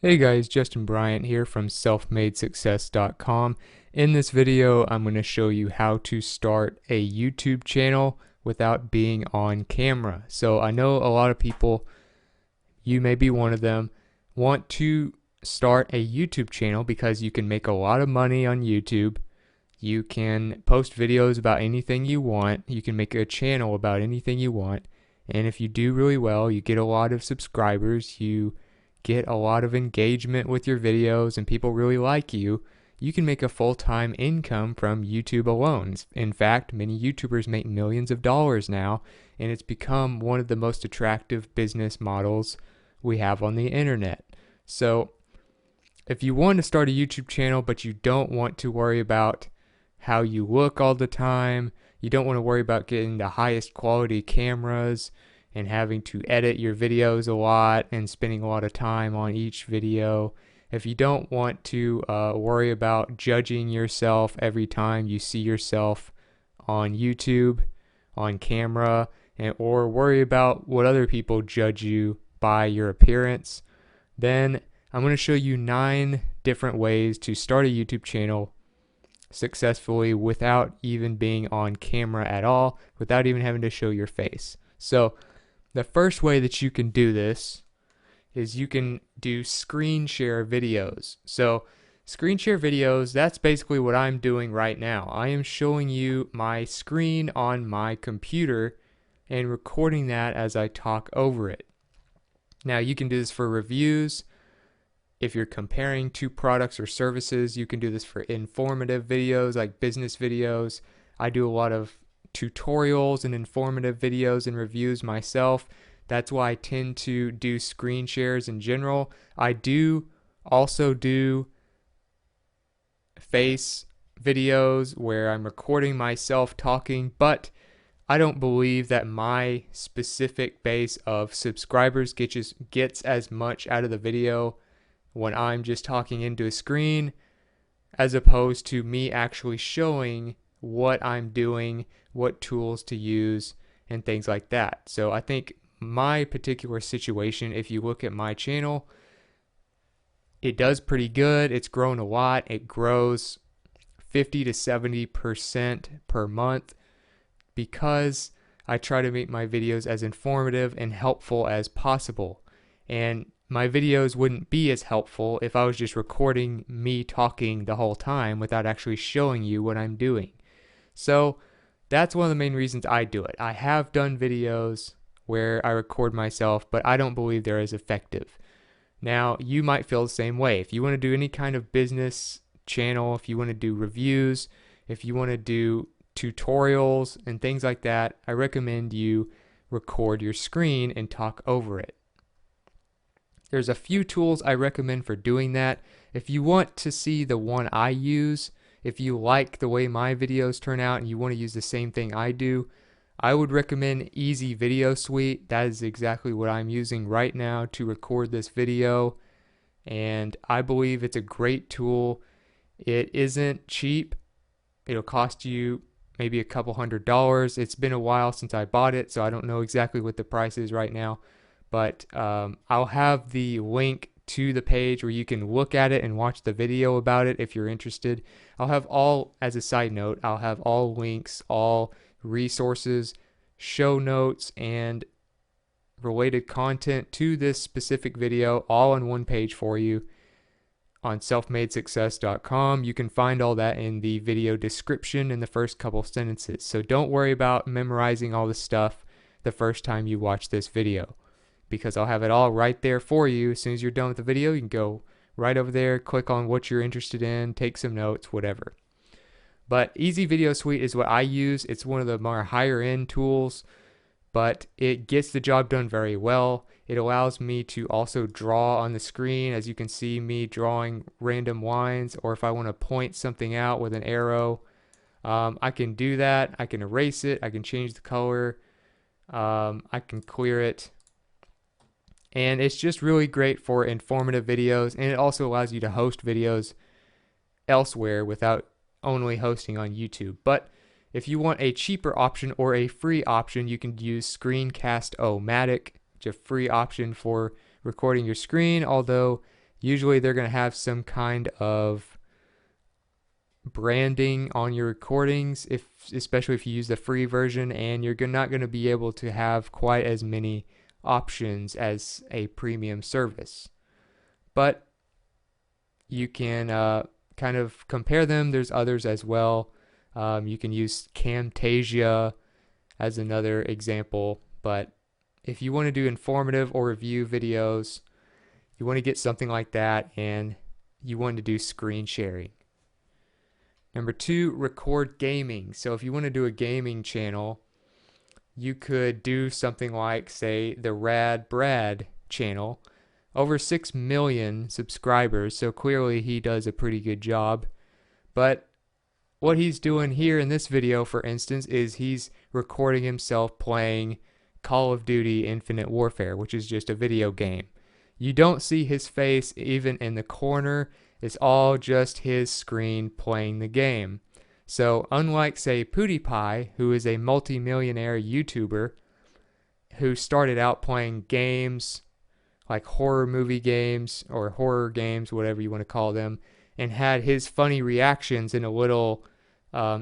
Hey guys, Justin Bryant here from selfmadesuccess.com. In this video, I'm going to show you how to start a YouTube channel without being on camera. So I know a lot of people, you may be one of them, want to start a YouTube channel because you can make a lot of money on YouTube. You can post videos about anything you want. You can make a channel about anything you want. And if you do really well, you get a lot of subscribers, you get a lot of engagement with your videos, and people really like you, you can make a full-time income from YouTube alone. In fact, many YouTubers make millions of dollars now, and it's become one of the most attractive business models we have on the internet. So if you want to start a YouTube channel, but you don't want to worry about how you look all the time, you don't want to worry about getting the highest quality cameras and having to edit your videos a lot and spending a lot of time on each video, if you don't want to worry about judging yourself every time you see yourself on YouTube, on camera, or worry about what other people judge you by your appearance, then I'm going to show you 9 different ways to start a YouTube channel successfully without even being on camera at all, without even having to show your face. So the first way that you can do this is you can do screen share videos. So screen share videos, that's basically what I'm doing right now. I am showing you my screen on my computer and recording that as I talk over it. Now you can do this for reviews. If you're comparing two products or services, you can do this for informative videos like business videos. I do a lot of tutorials and informative videos and reviews myself. That's why I tend to do screen shares in general. I do also do face videos where I'm recording myself talking, but I don't believe that my specific base of subscribers gets as much out of the video when I'm just talking into a screen as opposed to me actually showing what I'm doing, what tools to use, and things like that. So I think my particular situation, if you look at my channel, it does pretty good. It's grown a lot. It grows 50 to 70% per month because I try to make my videos as informative and helpful as possible. And my videos wouldn't be as helpful if I was just recording me talking the whole time without actually showing you what I'm doing. So that's one of the main reasons I do it. I have done videos where I record myself, but I don't believe they're as effective. Now, you might feel the same way. If you want to do any kind of business channel, if you want to do reviews, if you want to do tutorials and things like that, I recommend you record your screen and talk over it. There's a few tools I recommend for doing that. If you want to see the one I use, if you like the way my videos turn out and you want to use the same thing I do, I would recommend Easy Video Suite. That is exactly what I'm using right now to record this video, and I believe it's a great tool. It isn't cheap. It'll cost you maybe a couple $100. It's been a while since I bought it, so I don't know exactly what the price is right now. But I'll have the link to the page where you can look at it and watch the video about it if you're interested. I'll have all, as a side note, I'll have all links, all resources, show notes, and related content to this specific video all on one page for you on selfmadesuccess.com. You can find all that in the video description in the first couple sentences. So don't worry about memorizing all the stuff the first time you watch this video, because I'll have it all right there for you. As soon as you're done with the video, you can go right over there, click on what you're interested in, take some notes, whatever. But Easy Video Suite is what I use. It's one of the more higher end tools, but it gets the job done very well. It allows me to also draw on the screen, as you can see me drawing random lines, or if I want to point something out with an arrow, I can do that. I can erase it. I can change the color. I can clear it. And it's just really great for informative videos, and it also allows you to host videos elsewhere without only hosting on YouTube. But if you want a cheaper option or a free option, you can use Screencast-O-Matic, which is a free option for recording your screen, although Usually they're going to have some kind of branding on your recordings, especially if you use the free version, and you're not going to be able to have quite as many options as a premium service. But you can kind of compare them. There's others as well. You can use Camtasia as another example, but if you want to do informative or review videos, you want to get something like that, and you want to do screen sharing. Number 2, record gaming. So if you want to do a gaming channel, you could do something like, say, the Rad Brad channel. Over 6 million subscribers, so clearly he does a pretty good job. But what he's doing here in this video, for instance, is he's recording himself playing Call of Duty Infinite Warfare, which is just a video game. You don't see his face even in the corner. It's all just his screen playing the game. So unlike, say, PewDiePie, who is a multi-millionaire YouTuber who started out playing games like horror movie games or horror games, whatever you want to call them, and had his funny reactions in a little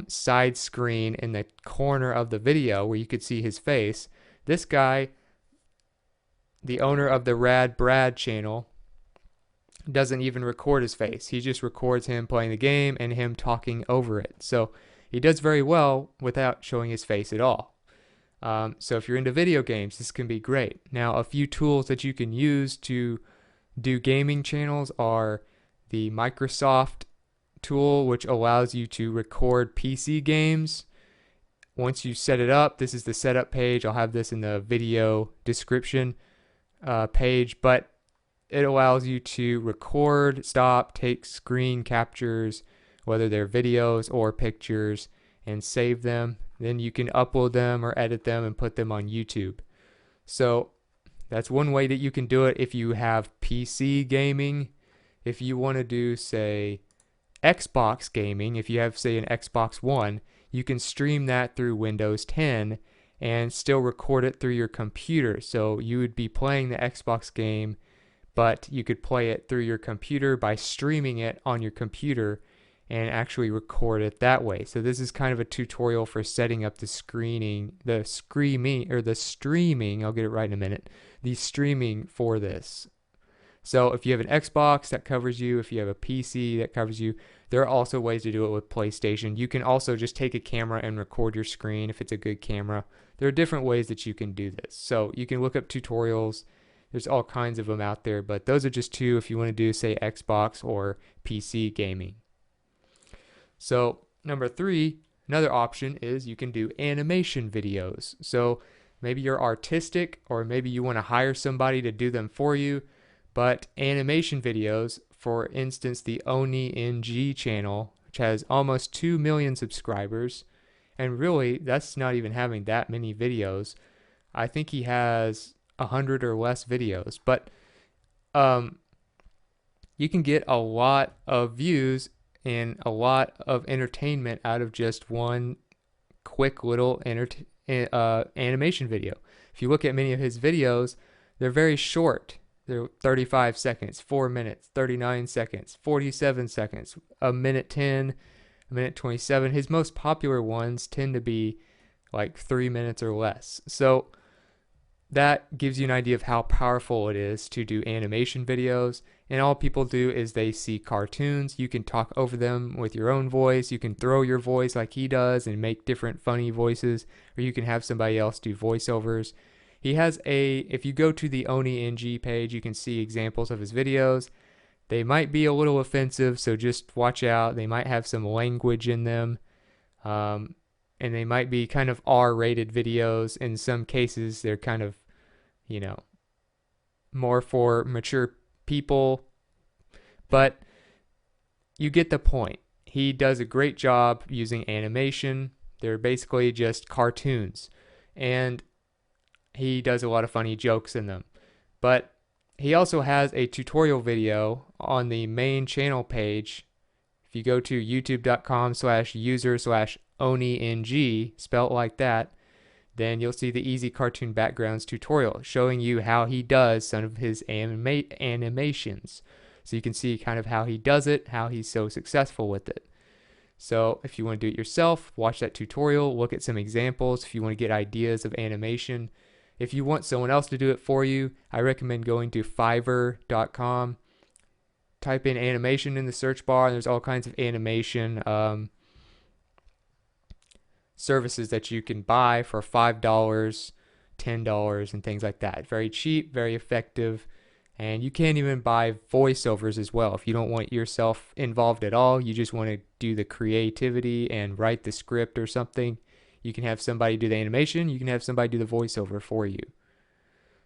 side screen in the corner of the video where you could see his face. This guy, the owner of the Rad Brad channel, doesn't even record his face. He just records him playing the game and him talking over it. So he does very well without showing his face at all. So if you're into video games, this can be great. Now, a few tools that you can use to do gaming channels are the Microsoft tool, which allows you to record PC games. Once you set it up, this is the setup page. I'll have this in the video description page, but it allows you to record, stop, take screen captures, whether they're videos or pictures, and save them. Then you can upload them or edit them and put them on YouTube. So that's one way that you can do it if you have PC gaming. If you want to do, say, Xbox gaming, if you have, say, an Xbox One, you can stream that through Windows 10 and still record it through your computer. So you would be playing the Xbox game, but you could play it through your computer by streaming it on your computer and actually record it that way. So this is kind of a tutorial for setting up the streaming, I'll get it right in a minute, the streaming for this. So if you have an Xbox, that covers you. If you have a PC, that covers you. There are also ways to do it with PlayStation. You can also just take a camera and record your screen if it's a good camera. There are different ways that you can do this. So you can look up tutorials. There's all kinds of them out there, but those are just two if you want to do, say, Xbox or PC gaming. So number 3, another option is you can do animation videos. So maybe you're artistic, or maybe you want to hire somebody to do them for you. But animation videos, for instance, the Oni NG channel, which has almost 2 million subscribers, and really that's not even having that many videos. I think he has 100 or less videos, but you can get a lot of views and a lot of entertainment out of just one quick little animation video. If you look at many of his videos, they're very short. They're 35 seconds, 4 minutes, 39 seconds, 47 seconds, a minute 10, a minute 27. His most popular ones tend to be like 3 minutes or less. So that gives you an idea of how powerful it is to do animation videos. And all people do is they see cartoons. You can talk over them with your own voice. You can throw your voice like he does and make different funny voices, or you can have somebody else do voiceovers. He has if you go to the Oni NG page, you can see examples of his videos. They might be a little offensive, so just watch out. They might have some language in them. And they might be kind of R-rated videos. In some cases, they're kind of, more for mature people. But you get the point. He does a great job using animation. They're basically just cartoons. And he does a lot of funny jokes in them. But he also has a tutorial video on the main channel page. If you go to youtube.com/user/OniNG, spelled like that, then you'll see the Easy Cartoon Backgrounds tutorial showing you how he does some of his animations. So you can see kind of how he does it, how he's so successful with it. So if you want to do it yourself, watch that tutorial, look at some examples if you want to get ideas of animation. If you want someone else to do it for you, I recommend going to Fiverr.com. Type in animation in the search bar, and there's all kinds of animation services that you can buy for $5, $10, and things like that. Very cheap, very effective. And you can even buy voiceovers as well. If you don't want yourself involved at all, you just want to do the creativity and write the script or something, you can have somebody do the animation, you can have somebody do the voiceover for you.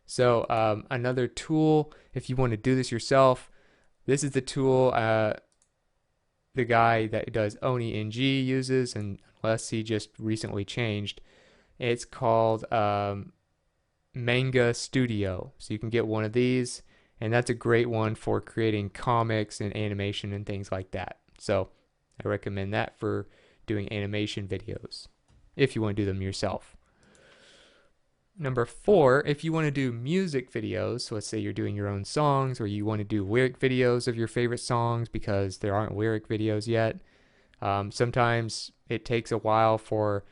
So another tool, if you want to do this yourself, this is the tool the guy that does OniNG uses, and unless he just recently changed, it's called Manga Studio. So you can get one of these, and that's a great one for creating comics and animation and things like that. So I recommend that for doing animation videos if you want to do them yourself. Number 4, if you want to do music videos, so let's say you're doing your own songs, or you want to do lyric videos of your favorite songs because there aren't lyric videos yet. Sometimes it takes a while for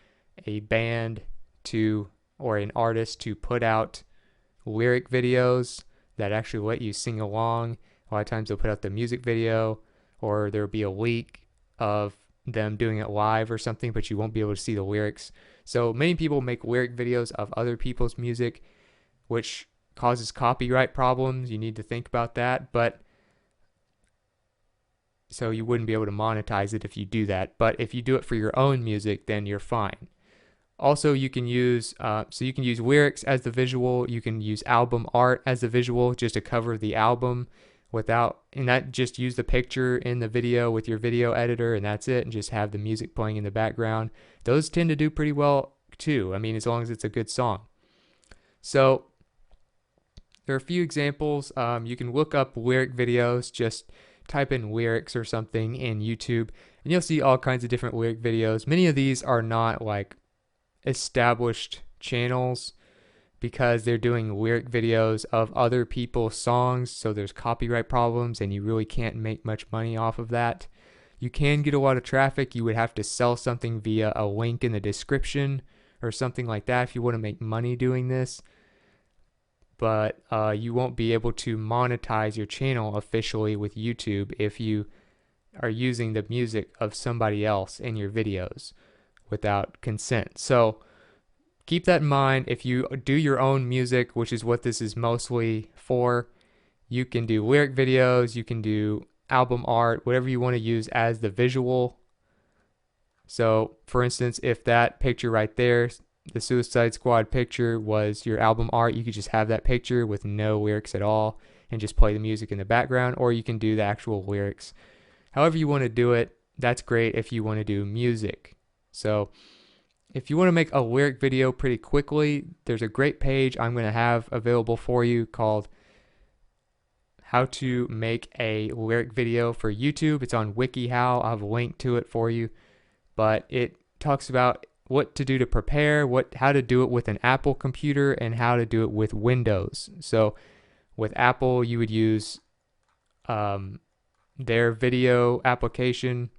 a band or an artist to put out lyric videos that actually let you sing along. A lot of times they'll put out the music video, or there'll be a leak of them doing it live or something, but you won't be able to see the lyrics. So many people make lyric videos of other people's music, which causes copyright problems. You need to think about that. But so you wouldn't be able to monetize it if you do that. But if you do it for your own music, then you're fine. Also, you can use lyrics as the visual. You can use album art as the visual, just to cover the album just use the picture in the video with your video editor, and that's it, and just have the music playing in the background. Those tend to do pretty well too. I mean, as long as it's a good song. So there are a few examples. You can look up lyric videos, just type in lyrics or something in YouTube, and you'll see all kinds of different lyric videos. Many of these are not like established channels because they're doing lyric videos of other people's songs, so there's copyright problems and you really can't make much money off of that. You can get a lot of traffic. You would have to sell something via a link in the description or something like that if you want to make money doing this, but you won't be able to monetize your channel officially with YouTube if you are using the music of somebody else in your videos without consent. So keep that in mind. If you do your own music, which is what this is mostly for, you can do lyric videos, you can do album art, whatever you want to use as the visual. So for instance, if that picture right there, the Suicide Squad picture, was your album art, you could just have that picture with no lyrics at all and just play the music in the background, or you can do the actual lyrics. However you want to do it, that's great if you want to do music. So if you want to make a lyric video pretty quickly, there's a great page I'm going to have available for you called How to Make a Lyric Video for YouTube. It's on WikiHow. I'll have a link to it for you. But it talks about what to do to prepare, how to do it with an Apple computer, and how to do it with Windows. So with Apple, you would use their video application,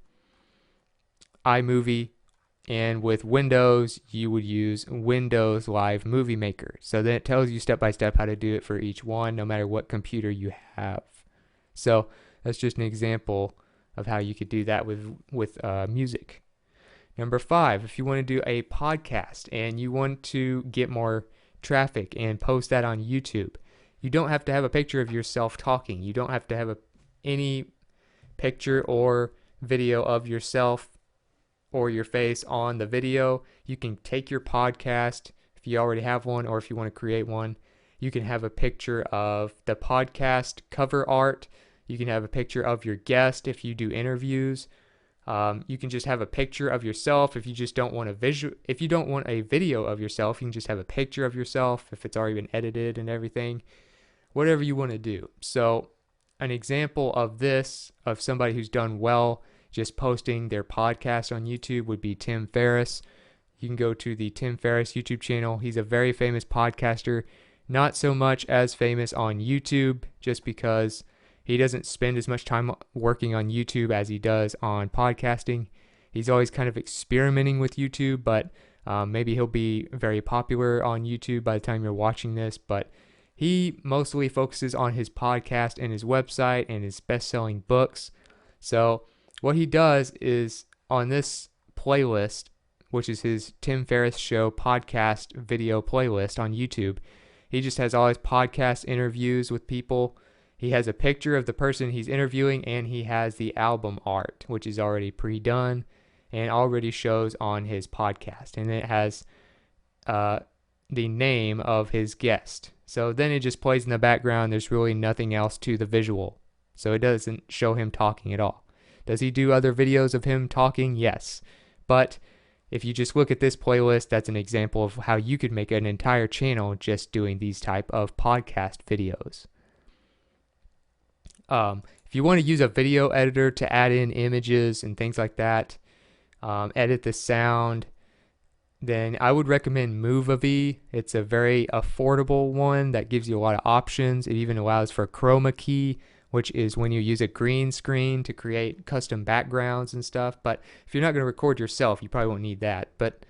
iMovie. And with Windows, you would use Windows Live Movie Maker. So then it tells you step by step how to do it for each one, no matter what computer you have. So that's just an example of how you could do that with music. Number 5, if you want to do a podcast and you want to get more traffic and post that on YouTube, you don't have to have a picture of yourself talking. You don't have to have any picture or video of yourself or your face on the video. You can take your podcast, if you already have one, or if you want to create one. You can have a picture of the podcast cover art. You can have a picture of your guest if you do interviews. You can just have a picture of yourself if you just don't want if you don't want a video of yourself. You can just have a picture of yourself if it's already been edited and everything. Whatever you want to do. So an example of this, of somebody who's done well just posting their podcast on YouTube, would be Tim Ferriss. You can go to the Tim Ferriss YouTube channel. He's a very famous podcaster, not so much as famous on YouTube, just because He doesn't spend as much time working on YouTube as he does on podcasting. He's always kind of experimenting with YouTube, but maybe he'll be very popular on YouTube by the time you're watching this. But he mostly focuses on his podcast and his website and his best-selling books. So what he does is on this playlist, which is his Tim Ferriss Show podcast video playlist on YouTube, he just has all his podcast interviews with people. He has a picture of the person he's interviewing, and he has the album art, which is already pre-done and already shows on his podcast. And it has the name of his guest. So then it just plays in the background. There's really nothing else to the visual. So it doesn't show him talking at all. Does he do other videos of him talking? Yes. But if you just look at this playlist, that's an example of how you could make an entire channel just doing these type of podcast videos. If you want to use a video editor to add in images and things like that, edit the sound, then I would recommend Movie. It's a very affordable one that gives you a lot of options. It even allows for chroma key, which is when you use a green screen to create custom backgrounds and stuff. But if you're not going to record yourself, you probably won't need that. But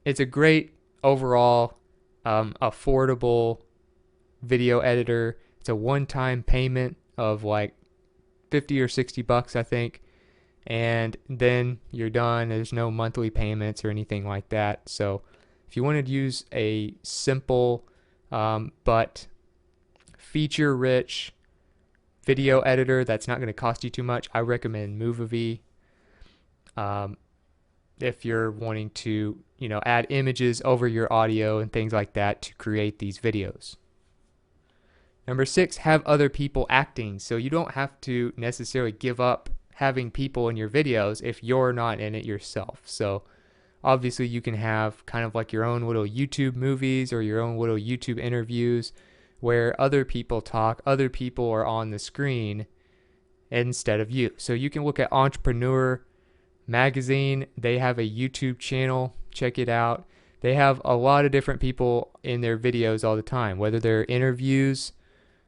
it's a great overall affordable video editor. It's a one-time payment of like 50 or 60 bucks, I think. And then you're done. There's no monthly payments or anything like that. So if you wanted to use a simple but feature-rich video editor that's not going to cost you too much, I recommend Movie. If you're wanting to, add images over your audio and things like that to create these videos. Number 6, have other people acting. So you don't have to necessarily give up having people in your videos if you're not in it yourself. So obviously you can have kind of like your own little YouTube movies or your own little YouTube interviews where other people talk, other people are on the screen instead of you. So you can look at Entrepreneur Magazine. They have a YouTube channel. Check it out. They have a lot of different people in their videos all the time, whether they're interviews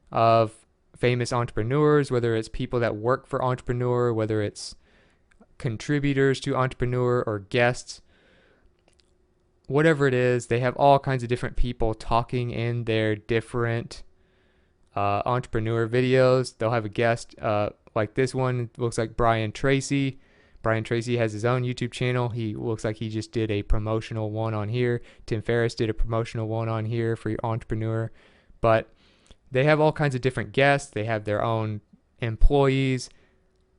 of famous entrepreneurs, whether it's people that work for Entrepreneur, whether it's contributors to Entrepreneur or guests, whatever it is, they have all kinds of different people talking in their different Entrepreneur videos. They'll have a guest like this one. It looks like Bryant Tracy. Bryant Tracy has his own YouTube channel. He looks like he just did a promotional one on here. Tim Ferriss did a promotional one on here for your Entrepreneur. But they have all kinds of different guests. They have their own employees.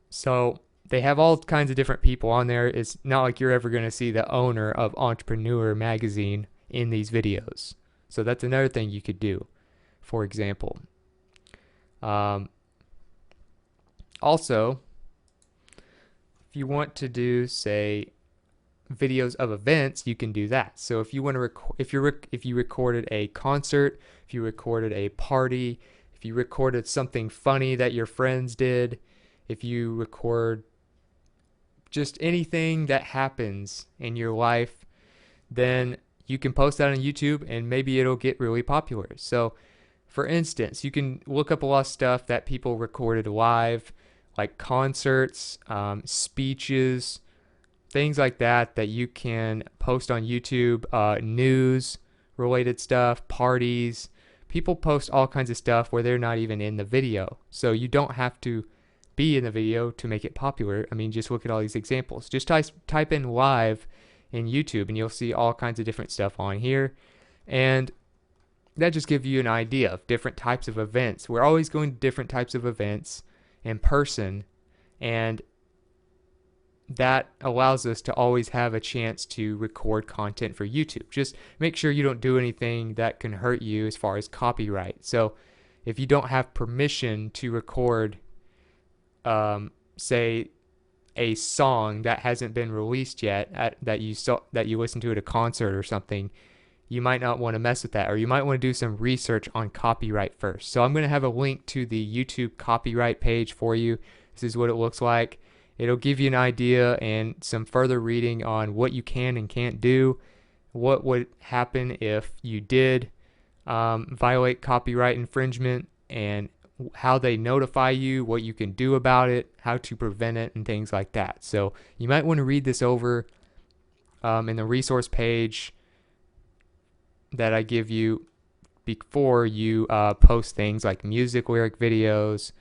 So they have all kinds of different people on there. It's not like you're ever going to see the owner of Entrepreneur Magazine in these videos. So that's another thing you could do, for example. Also, if you want to do, say, videos of events, you can do that. So if you want to if you recorded a concert, if you recorded a party, if you recorded something funny that your friends did, if you record just anything that happens in your life, then you can post that on YouTube and maybe it'll get really popular. So for instance, you can look up a lot of stuff that people recorded live, like concerts, speeches, things like that you can post on YouTube, news related stuff, parties. People post all kinds of stuff where they're not even in the video. So you don't have to be in the video to make it popular. I mean, just look at all these examples. Just type in live in YouTube and you'll see all kinds of different stuff on here. And that just gives you an idea of different types of events. We're always going to different types of events in person, and that allows us to always have a chance to record content for YouTube. Just make sure you don't do anything that can hurt you as far as copyright. So if you don't have permission to record, say, a song that hasn't been released yet that you listen to at a concert or something, you might not want to mess with that, or you might want to do some research on copyright first. So I'm going to have a link to the YouTube copyright page for you. This is what it looks like. It'll give you an idea and some further reading on what you can and can't do, what would happen if you did violate copyright infringement, and how they notify you, what you can do about it, how to prevent it, and things like that. So you might want to read this over in the resource page that I give you before you post things like music lyric videos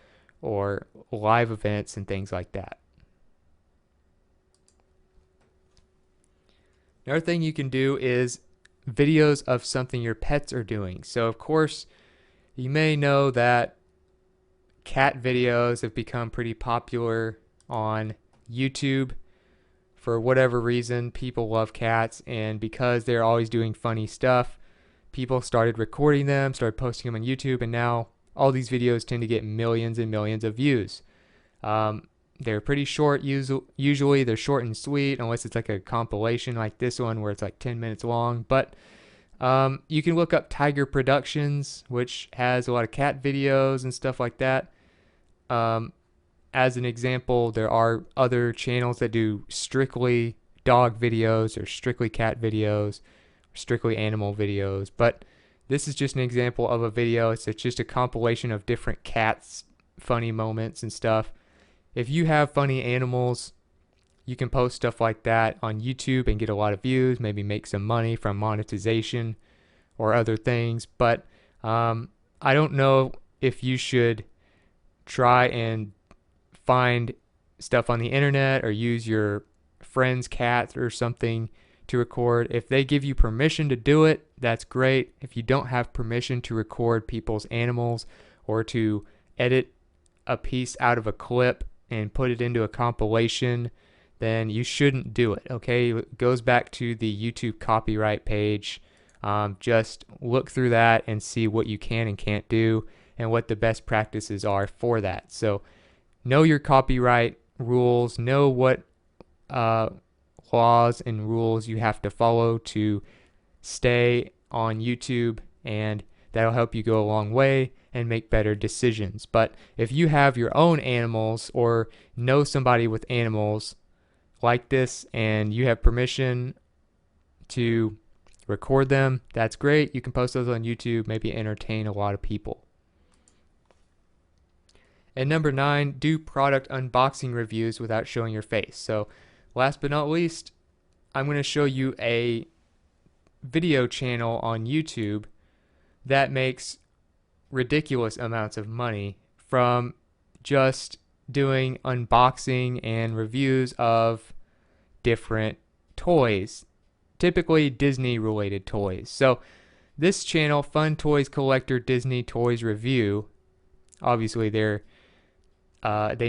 or live events and things like that. Another thing you can do is videos of something your pets are doing. So of course, you may know that cat videos have become pretty popular on YouTube. For whatever reason, people love cats, and because they're always doing funny stuff, people started recording them, started posting them on YouTube, and now all these videos tend to get millions and millions of views. They're pretty short, usually they're short and sweet, unless it's like a compilation like this one where it's like 10 minutes long. But you can look up Tiger Productions, which has a lot of cat videos and stuff like that. As an example, there are other channels that do strictly dog videos or strictly cat videos, or strictly animal videos. But this is just an example of a video. It's just a compilation of different cats, funny moments and stuff. If you have funny animals, you can post stuff like that on YouTube and get a lot of views, maybe make some money from monetization or other things. But I don't know if you should try and find stuff on the internet or use your friend's cat or something to record. If they give you permission to do it, that's great. If you don't have permission to record people's animals or to edit a piece out of a clip and put it into a compilation, then you shouldn't do it, okay? It goes back to the YouTube copyright page. Just look through that and see what you can and can't do and what the best practices are for that. So know your copyright rules, know what laws and rules you have to follow to stay on YouTube, and that'll help you go a long way and make better decisions. But if you have your own animals or know somebody with animals like this and you have permission to record them, that's great. You can post those on YouTube, maybe entertain a lot of people. And number 9, do product unboxing reviews without showing your face. So last but not least, I'm going to show you a video channel on YouTube that makes ridiculous amounts of money from just doing unboxing and reviews of different toys, typically Disney related toys. So this channel, Fun Toys Collector Disney Toys Review, obviously they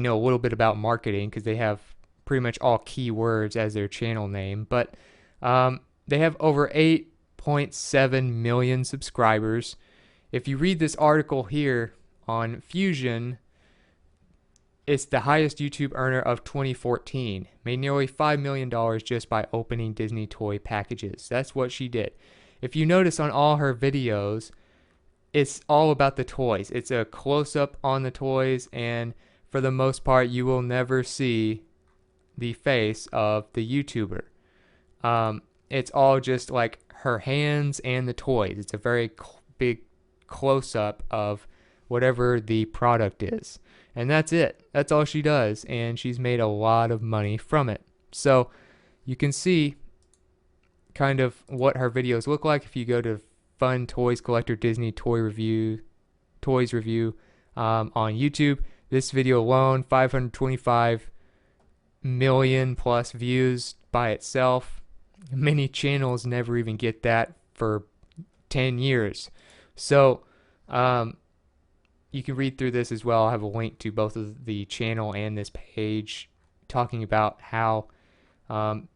know a little bit about marketing because they have pretty much all keywords as their channel name, but they have over 8.7 million subscribers. If you read this article here on Fusion, it's the highest YouTube earner of 2014. Made nearly $5 million just by opening Disney toy packages. That's what she did. If you notice on all her videos, it's all about the toys. It's a close-up on the toys, and for the most part, you will never see the face of the YouTuber. It's all just like her hands and the toys. It's a very big close-up of whatever the product is. And that's it. That's all she does. And she's made a lot of money from it. So you can see kind of what her videos look like if you go to Fun Toys Collector Disney Toys Review on YouTube. This video alone, 525 million plus views by itself. Many channels never even get that for 10 years. So you can read through this as well. I'll have a link to both of the channel and this page talking about how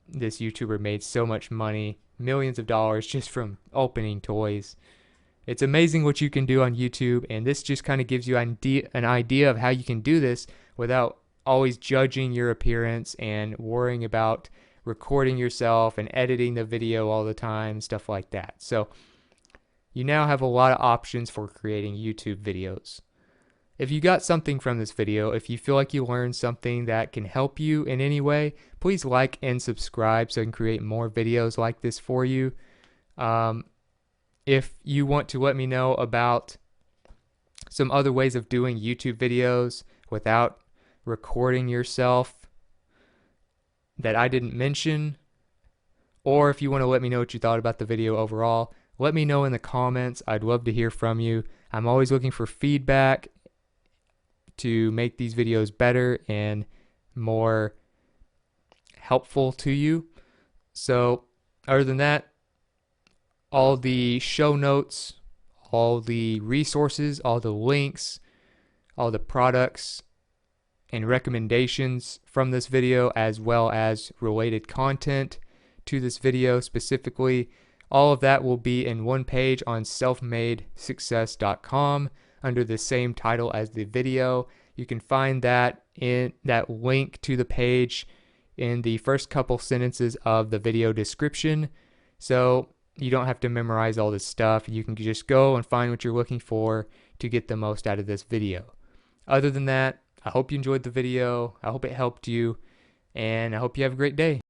this YouTuber made so much money, millions of dollars just from opening toys. It's amazing what you can do on YouTube, and this just kind of gives you an idea of how you can do this without always judging your appearance and worrying about recording yourself and editing the video all the time, stuff like that. So you now have a lot of options for creating YouTube videos. If you got something from this video, if you feel like you learned something that can help you in any way, please like and subscribe so I can create more videos like this for you. If you want to let me know about some other ways of doing YouTube videos without recording yourself that I didn't mention. Or if you want to let me know what you thought about the video overall, let me know in the comments. I'd love to hear from you. I'm always looking for feedback to make these videos better and more helpful to you. So other than that, all the show notes, all the resources, all the links, all the products and recommendations from this video, as well as related content to this video specifically, all of that will be in one page on selfmadesuccess.com under the same title as the video. You can find that in that link to the page in the first couple sentences of the video description. So you don't have to memorize all this stuff. You can just go and find what you're looking for to get the most out of this video. Other than that, I hope you enjoyed the video. I hope it helped you, and I hope you have a great day.